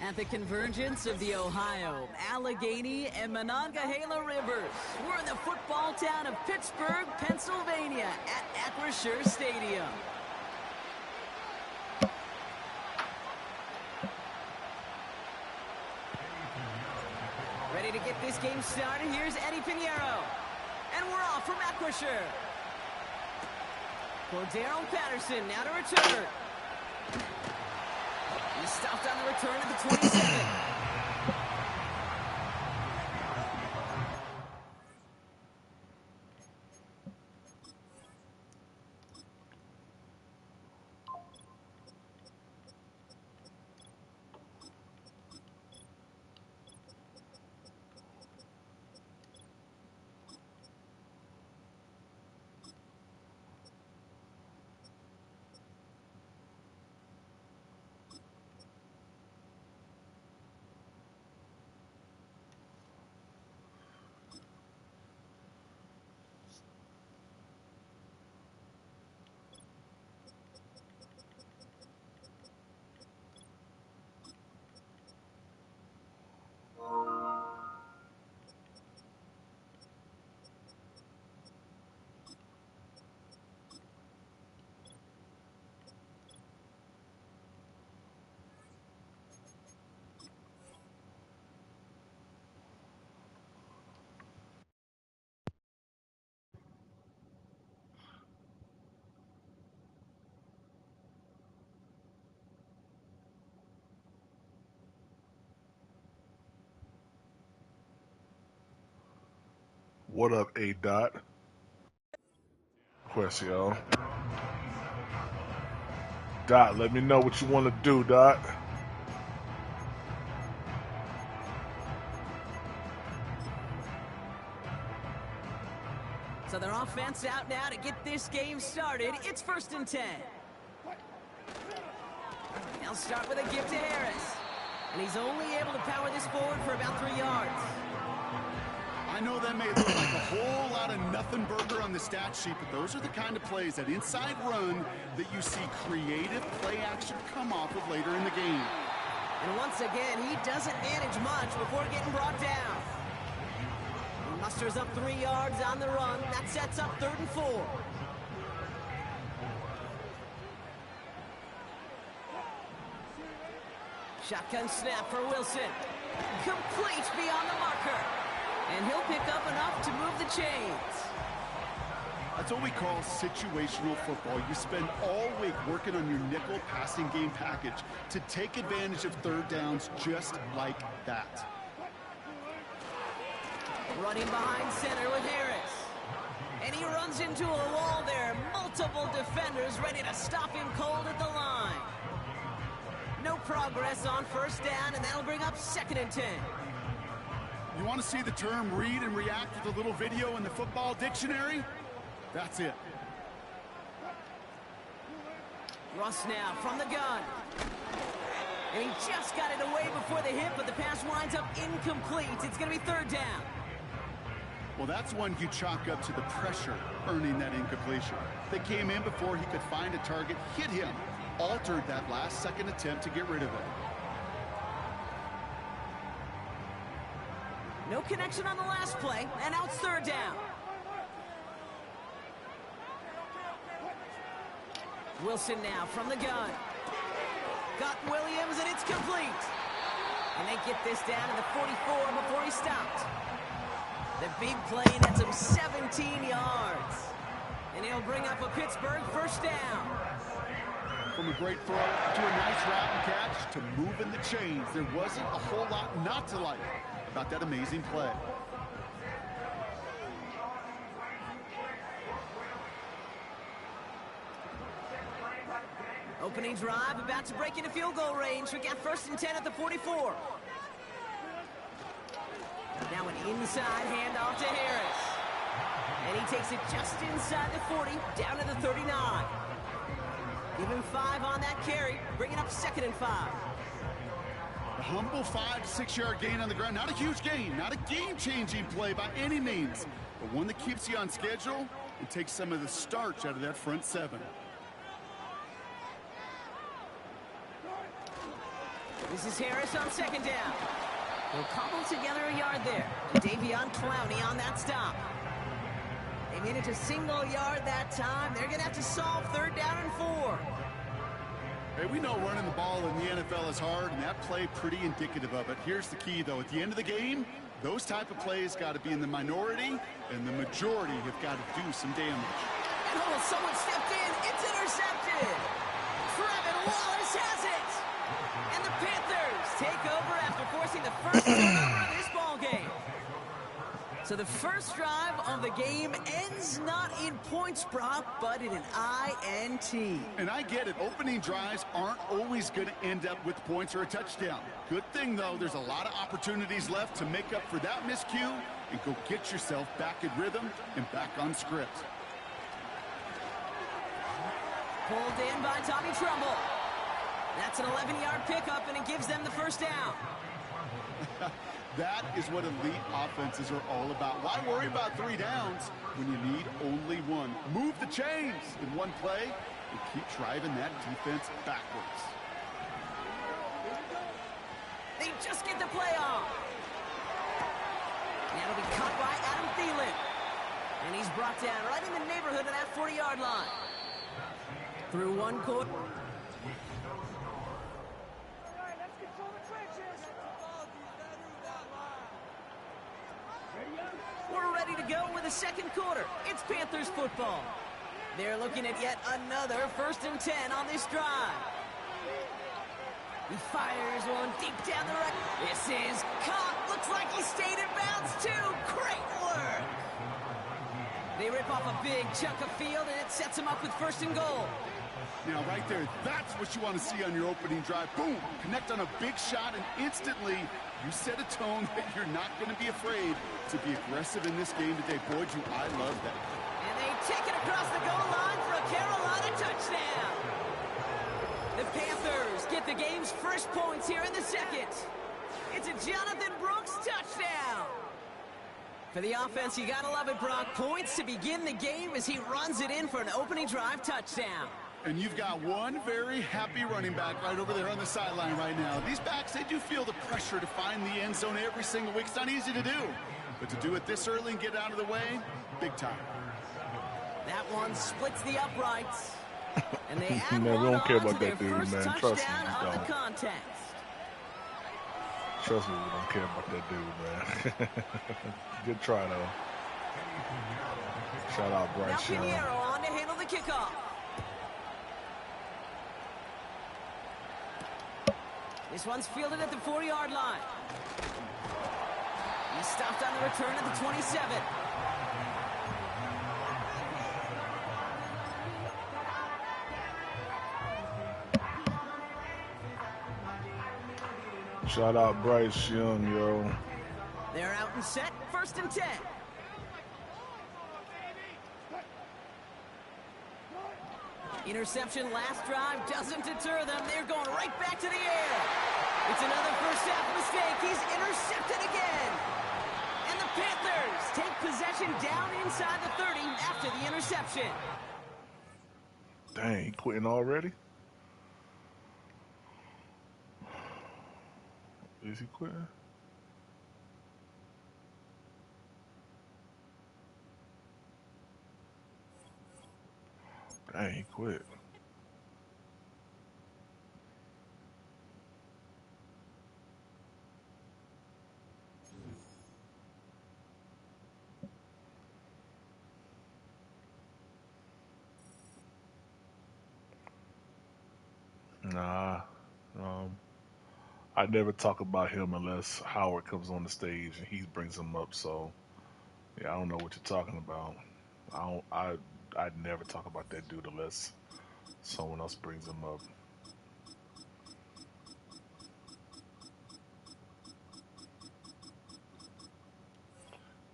At the convergence of the Ohio, Allegheny, and Monongahela rivers, we're in the football town of Pittsburgh, Pennsylvania, at Acrisure Stadium. Ready to get this game started, here's Eddie Pinheiro. And we're off from Acrisure. Cordero Patterson now to return. He stopped on the return at the 27. What up, A Dot? Question. Dot, let me know what you want to do, Dot. So their offense out now to get this game started. It's 1st and 10. They'll start with a give to Harris. And he's only able to power this forward for about 3 yards. I know that may look like a whole lot of nothing burger on the stat sheet, but those are the kind of plays, that inside run, that you see creative play action come off of later in the game. And once again, he doesn't manage much before getting brought down. He musters up 3 yards on the run. That sets up 3rd and 4. Shotgun snap for Wilson. Complete beyond the marker. And he'll pick up enough to move the chains. That's what we call situational football. You spend all week working on your nickel passing game package to take advantage of 3rd downs just like that. Running behind center with Harris. And he runs into a wall there. Multiple defenders ready to stop him cold at the line. No progress on 1st down, and that'll bring up 2nd and 10. You want to see the term read and react with a little video in the football dictionary? That's it. Russ now from the gun. And he just got it away before the hit, but the pass winds up incomplete. It's going to be 3rd down. Well, that's one you chalk up to the pressure earning that incompletion. They came in before he could find a target, hit him, altered that last-second attempt to get rid of it. No connection on the last play, and now it's 3rd down. Wilson now from the gun. Got Williams, and it's complete. And they get this down to the 44 before he stopped. The big play nets him 17 yards. And he'll bring up a Pittsburgh first down. From a great throw to a nice route and catch to moving the chains. There wasn't a whole lot not to like about that amazing play. Opening drive, about to break into field goal range. We got 1st and 10 at the 44. Now an inside handoff to Harris. And he takes it just inside the 40, down to the 39. Give him 5 on that carry, bringing up 2nd and 5. A humble 5 to 6 yard gain on the ground. Not a huge gain, not a game-changing play by any means, but one that keeps you on schedule and takes some of the starch out of that front 7. This is Harris on 2nd down. They'll cobble together a yard there. Davion Clowney on that stop. They made it to single yard that time. They're going to have to solve 3rd down and 4. Hey, we know running the ball in the NFL is hard, and that play pretty indicative of it. Here's the key, though. At the end of the game, those type of plays got to be in the minority, and the majority have got to do some damage. And someone stepped in. It's intercepted. Trevin Wallace has it. And the Panthers take over after forcing the first turnover of this ball game. So the first drive of the game ends not in points, Brock, but in an INT. And I get it. Opening drives aren't always going to end up with points or a touchdown. Good thing, though, there's a lot of opportunities left to make up for that miscue and go get yourself back in rhythm and back on script. Pulled in by Tommy Trumbull. That's an 11-yard pickup, and it gives them the first down. That is what elite offenses are all about. Why worry about 3 downs when you need only 1? Move the chains in one play and keep driving that defense backwards. They just get the play off. And it'll be caught by Adam Thielen. And he's brought down right in the neighborhood of that 40-yard line. Through one quarter. We're ready to go with the 2nd quarter. It's Panthers football. They're looking at yet another 1st and 10 on this drive. He fires one deep down the right. This is caught. Looks like he stayed in bounds too. Great work. They rip off a big chunk of field, and it sets him up with 1st and goal. Now, right there, that's what you want to see on your opening drive. Boom! Connect on a big shot, and instantly you set a tone that you're not going to be afraid to be aggressive in this game today. Boy, do I love that. And they take it across the goal line for a Carolina touchdown. The Panthers get the game's first points here in the 2nd. It's a Jonathan Brooks touchdown. For the offense, you got to love it, Brock. Points to begin the game as he runs it in for an opening drive touchdown. And you've got one very happy running back right over there on the sideline right now. These backs, they do feel the pressure to find the end zone every single week. It's not easy to do. But to do it this early and get out of the way, big time. That one splits the uprights. And they add man, we don't care about that dude, man. Trust me, we don't. Trust me, we don't care about that dude, man. Good try, though. Shout out Bryce Young. Now Pinheiro on to handle the kickoff. This one's fielded at the 40-yard line. He stopped on the return at the 27. Shout out Bryce Young, yo. They're out and set, 1st and 10. Interception last drive doesn't deter them. They're going right back to the air. It's another first half mistake. He's intercepted again. And the Panthers take possession down inside the 30 after the interception. Dang, he quitting already? Is he quitting? Dang, he quit. Nah. I never talk about him unless Howard comes on the stage and he brings him up. So yeah, I don't know what you're talking about. I don't. I'd never talk about that dude unless someone else brings him up.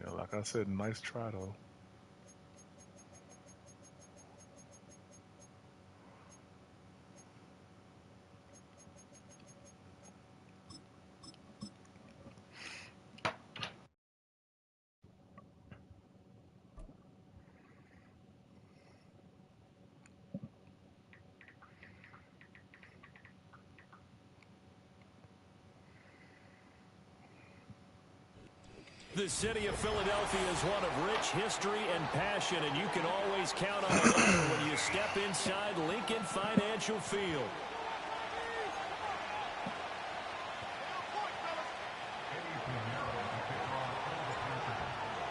Yeah, like I said, nice try though. The city of Philadelphia is one of rich history and passion, and you can always count on the weather when you step inside Lincoln Financial Field.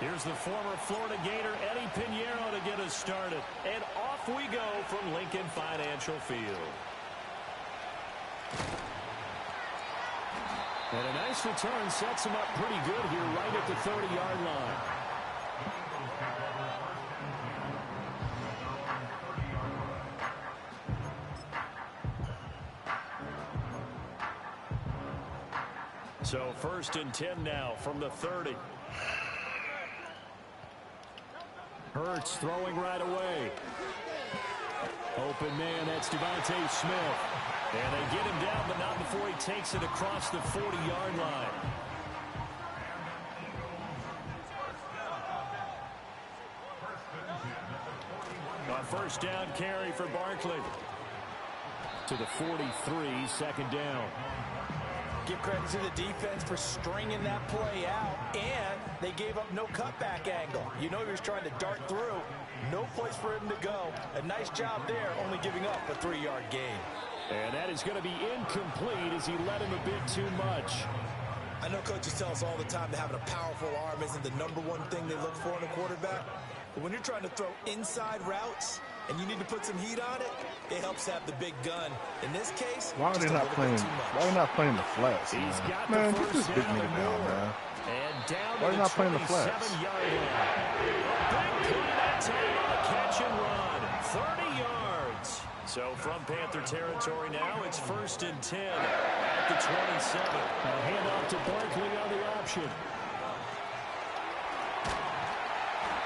Here's the former Florida Gator Eddie Pinheiro to get us started. And off we go from Lincoln Financial Field. And a nice return sets him up pretty good here right at the 30-yard line. So 1st and 10 now from the 30. Hurts throwing right away. Open man, that's Devontae Smith. And they get him down, but not before he takes it across the 40-yard line. On 1st down carry for Barkley. To the 43, 2nd down. Give credit to the defense for stringing that play out, and they gave up no cutback angle. You know he was trying to dart through. No place for him to go. A nice job there, only giving up a 3-yard gain. And that is going to be incomplete as he led him a bit too much. I know coaches tell us all the time that having a powerful arm isn't the #1 thing they look for in a quarterback. But when you're trying to throw inside routes and you need to put some heat on it, it helps have the big gun. In this case, why are they not playing? Why are they not playing the flats? Man, man get this big nigga down, man. Why are they not playing the flats? Big play that time on a catch and run. 30 yards. So from Panther territory now, it's 1st and 10 at the 27. A handoff to Barkley on the option.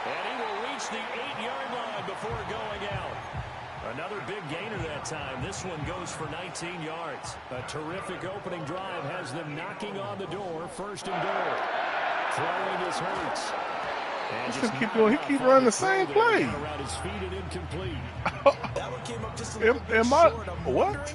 And he will reach the 8-yard line before going out. Another big gainer that time. This one goes for 19 yards. A terrific opening drive has them knocking on the door. 1st and goal. Throwing his Hurts. And just keep doing. He keep running the same play. Around his feet and incomplete. That one came up just a little bit short. What?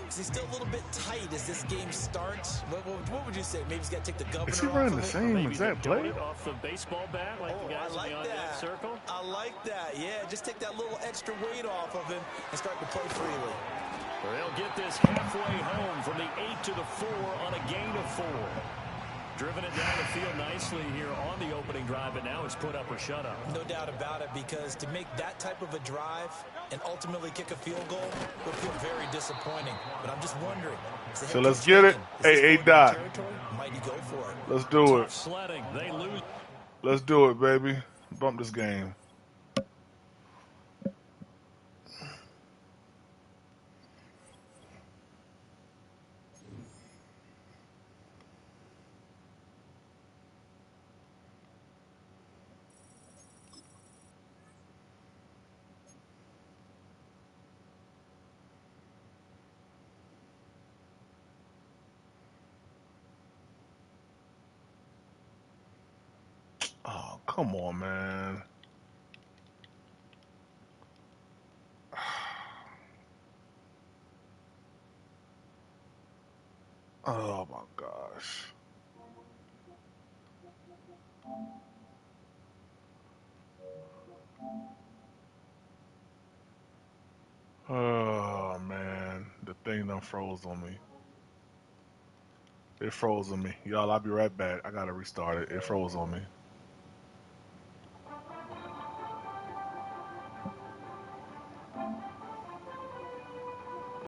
Is he still a little bit tight as this game starts? What would you say? Maybe he's got to take the governor off. Is he running the same exact play? Off the baseball bat, like the guys I like in the that. circle. I like that. Yeah, just take that little extra weight off of him and start to play freely. They'll get this halfway home from the 8 to the 4 on a gain of 4. Driven it down the field nicely here on the opening drive, and now it's put up or shut up. No doubt about it, because to make that type of a drive and ultimately kick a field goal would feel very disappointing. But I'm just wondering. So let's get it. Hey, Dot. Might he go for it? Let's do it. Sledding. They lose. Let's do it, baby. Bump this game. Oh, come on, man. Oh, my gosh. Oh, man. The thing done froze on me. It froze on me. Y'all, I'll be right back. I gotta restart it. It froze on me.